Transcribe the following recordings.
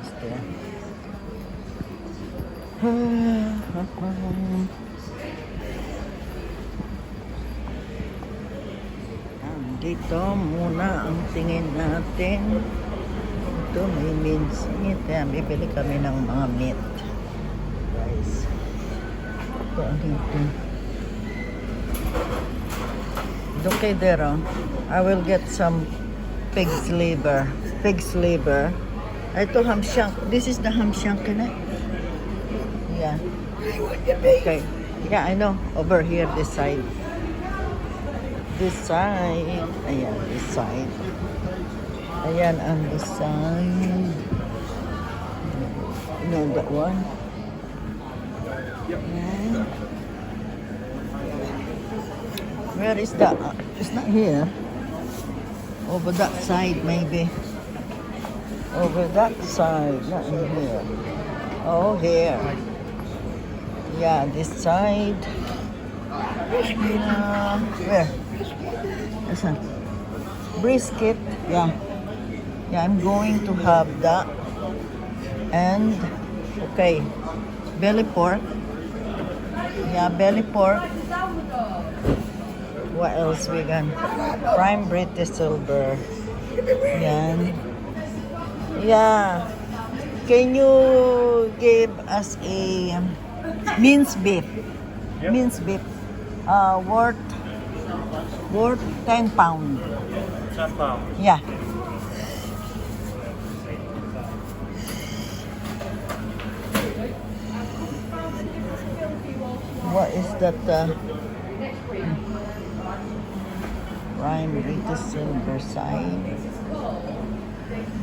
is there. Dito muna ang tingin natin. Ito may mince meat. Ayan, bibili kami ng mga meat. Guys. Ito ang dito. Okay there, oh. I will get some pig's liver. Pig's liver. Ito ham shank. This is the ham shank, isn't it? Yeah. Okay. Yeah, I know. Over here, this side. This side. Ayan, this side. Ayan ang this side. You know that one? Ayan. Where is that? It's not here. Over that side, maybe. Over that side, not in here. Oh, here. Yeah, this side. Where? Listen. Brisket. Yeah. Yeah, I'm going to have that. And, okay. Belly pork. Yeah, belly pork. What else we got? Prime British silver. Yan. Yeah. Can you give us a minced beef? Yep. Minced beef. Worth 10 pound. 10 pounds. Yeah. What is that? Prime British silver side.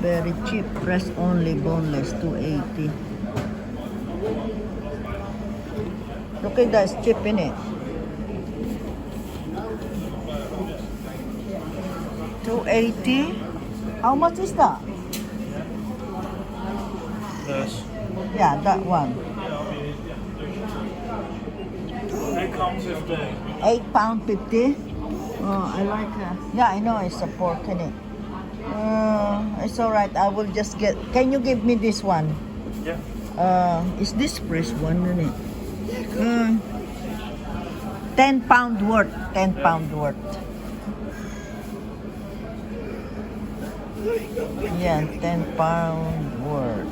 Very cheap. Fresh only, boneless, 280. Okay, that's cheap, innit? 280. How much is that? This. Yeah, that one. 8 pounds 50. 8 pound 50. Oh, I like that. Yeah, I know it's a pork, innit? It's alright. I will just get. Can you give me this one? Yeah. Is this fresh one, isn't it? 10 pound worth. 10 pound worth. Yeah, 10 pound worth.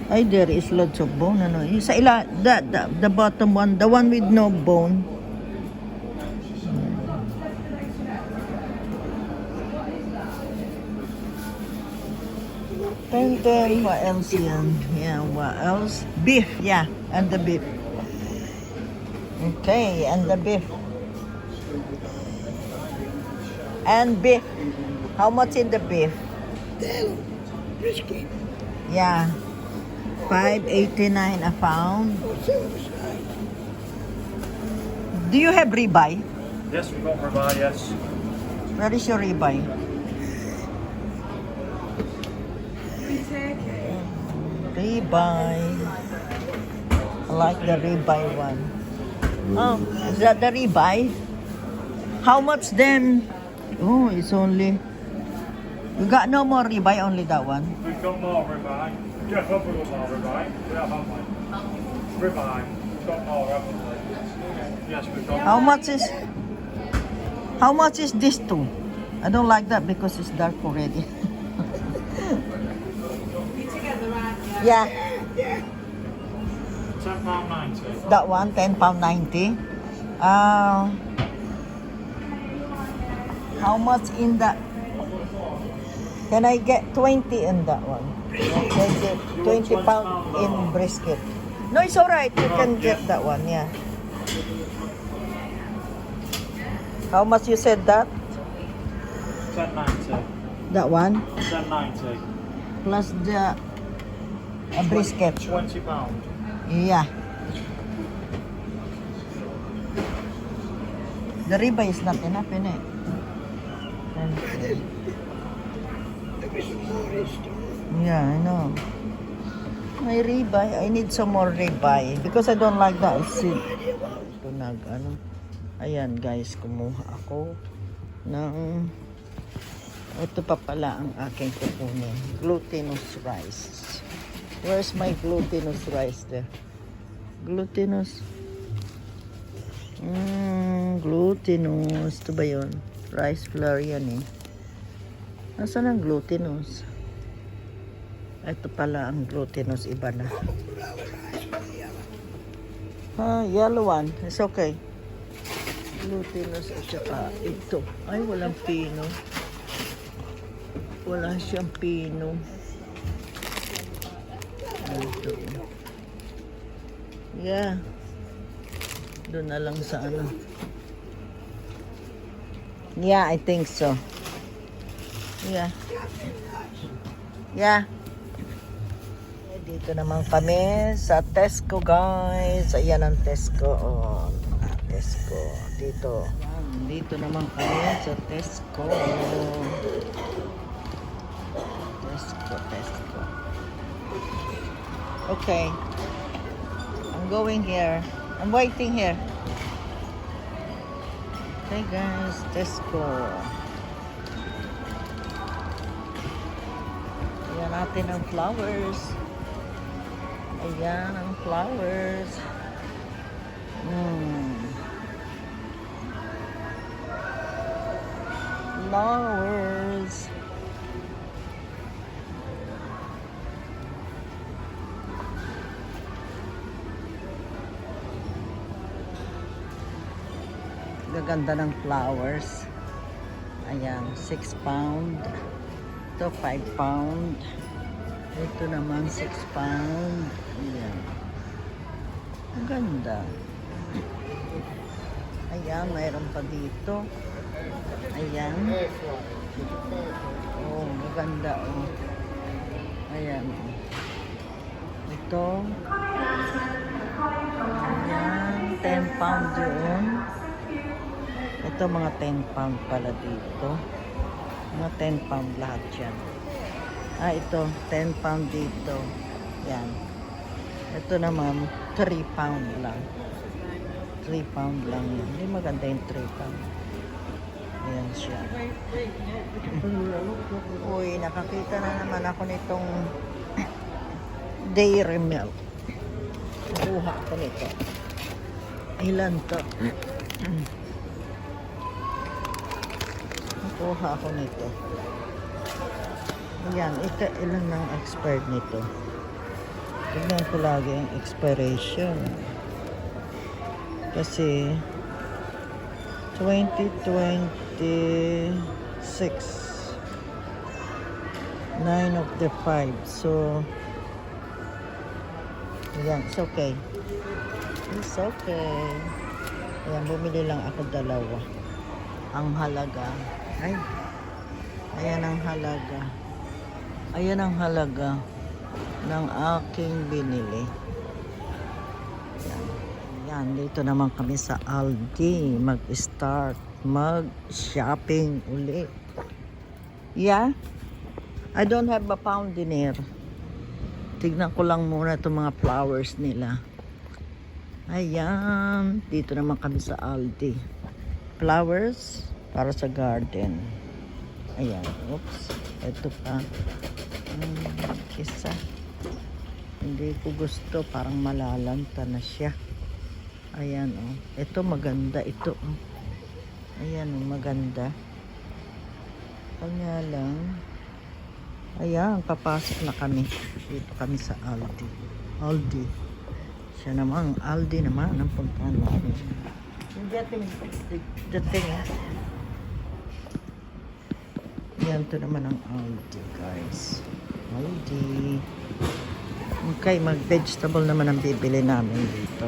Ay, there is lots of bone. Ano? Yung sa the bottom one, the one with no bone. Then what else yan? Yeah, what else? Beef, yeah, and the beef. Okay, and the beef. And beef. How much in the beef? Yeah. 5.89 a pound. Do you have ribeye? Yes, we've got ribeye, yes. Where is your ribeye? Ribeye. I like the ribeye one. Oh, is that the ribeye? How much then? Oh, it's only. You got no more ribeye, only that one. We've got more ribeye. Yeah, we've got more ribeye. Yeah, haven't we? Ribeye. We've got more, haven't we? Yes, we've got How much is this two? I don't like that because it's dark already. Yeah, £10.90. that one, 10 pound 90. How much in that? Can I get 20 in that one? Okay, 20 pound in brisket. No, it's alright. You can get that one, yeah. How much you said that? £10.90. That one? £10.90. Plus the brisket. £20. Yeah. The ribeye is not enough, innit? Yeah, I know. My ribeye, I need some more ribeye because I don't like that. See, ito ano. Ayan guys, kumuha ako ng ito pa pala ang aking kukunin. Glutinous rice. Where's my glutinous rice there? Glutinous. Glutinous. Ito ba yun? Rice flour yan eh. Nasaan ang glutinous? Ito pala ang glutinous. Iba na. Yellow one. It's okay. Glutinous at saka ito. Ay, walang pino. Wala siyang pino. Ito. Yeah. Doon na lang sa ano. Yeah, I think so. Yeah. Yeah. Dito naman kami sa Tesco, guys. Ayan ang Tesco. Oh, Tesco. Dito. Dito naman kami sa Tesco. Tesco. Okay. I'm going here. I'm waiting here. Okay, guys. Tesco. Ayan natin ang flowers. Ayan ang flowers. Flowers. Gaganda ng flowers. Ayan, 6 pound. Ito, 5 pound. Ito naman, 6 pound. Ayan. Ang ganda. Ayan, mayroon pa dito. Ayan. Oh, maganda, oh. Ayan. Ito. Ayan, 10 pound yun. Ito, mga 10 pound pala dito. Mga 10 pound lahat yan. Ito, 10 pound dito. Yan. Ito naman, 3 pound lang. 3 pound lang yan. Hindi maganda yung 3 pound. Ayan siya. Uy, nakakita na naman ako nitong dairy milk. Nakuha ko nito. Ilan to? Nakuha ako nito. Ayan, ilan ang expired nito. Tignan ko lagi ang expiration. Kasi 2026 9 of the 5. So ayan, it's okay. It's okay. Ayan, bumili lang ako dalawa. Ang halaga. Ay, ayan ang halaga. Ayan ang halaga ng aking binili. Yan. Yan, dito naman kami sa Aldi. Mag-start, mag-shopping uli. Yeah? I don't have a pound in here. Tignan ko lang muna itong mga flowers nila. Ayan. Dito naman kami sa Aldi. Flowers para sa garden. Ayan. Oops. Ito pa. Isa. Hindi ko gusto. Parang malalanta na siya. Ayan, oh. Ito maganda. Ito, oh. Ayan, oh. Maganda. Kanya lang. Ayan, papasok na kami. Dito kami sa Aldi. Aldi. Siya naman, Aldi naman ang puntahan namin. The thing, eh. Yan, ito naman ang Aldi, guys. Aldi. Okay, mag-vegetable naman ang bibili namin dito.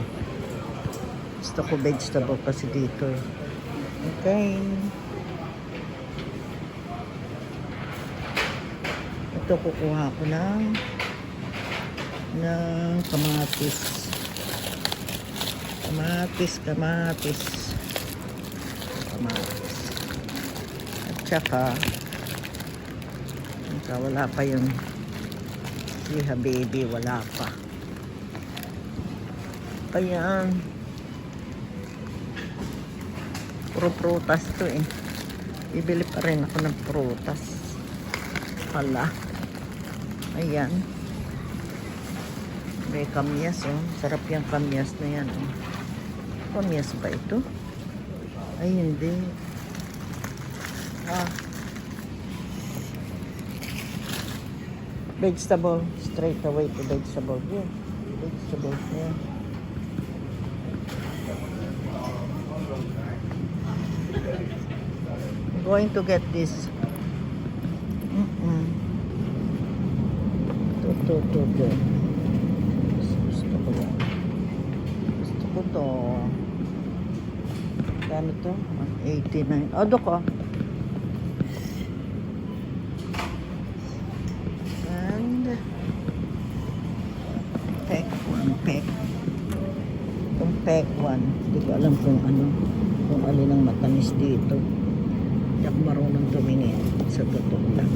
Gusto ko vegetable kasi dito. Okay. Ito kukuha ko ng kamatis. Kamatis. At saka wala pa yung si Habibi, wala pa. Ayan. Puro prutas to eh. Bibili pa rin ako ng prutas. Hala. Ayan. May kamyas oh. Sarap yung kamyas na yan oh. Kamyas ba ito? Ay hindi. Vegetable. Straight away to vegetable. Yeah. Vegetable. Yeah. I'm going to get this. To. Gusto ko yan. Gusto ko to. Kano to? 89. Odo ko. And peck one. Itong peck one. Hindi ko alam kung ano. Kung alin ang matamis dito. Hindi ako marunong tumingin. Sa totoo lang.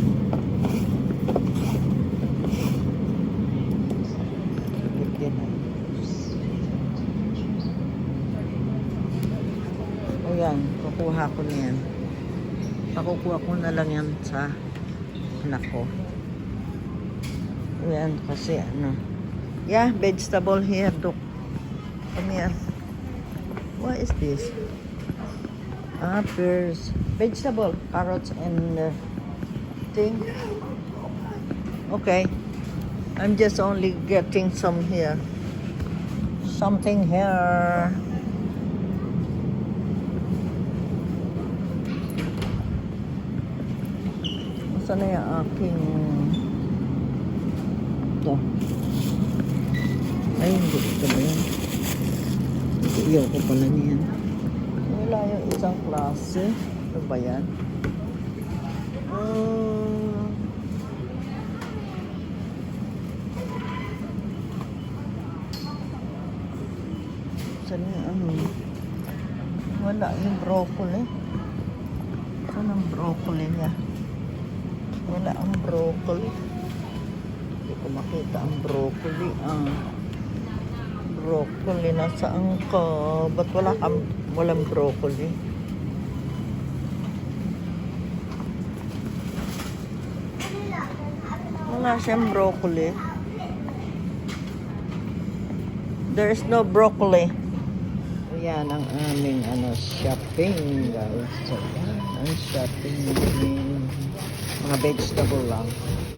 Ayan, kukuha ko na yan. Pakukuha ko na lang yan sa anak ko. Ayan, kasi ano. Yeah, vegetable here, Dok. Come here. What is this? Pears. Vegetable, carrots and thing. Okay. I'm just only getting some here. Something here. Saan na yung aking ito? Ay, hindi ito ba yan? Iyaw ko pala niyan. Wala yung isang klase. Ito ba yan? Saan yung ano? Wala yung broccoli. Saan ang broccoli niya? Wala ang broccoli. Hindi ko makita ang broccoli. Broccoli nasaan ka? Ba't walang broccoli? Wala siyang broccoli. There is no broccoli. Ayan ang aming shopping guys. So, yan ang shopping. Mga vegetable lang.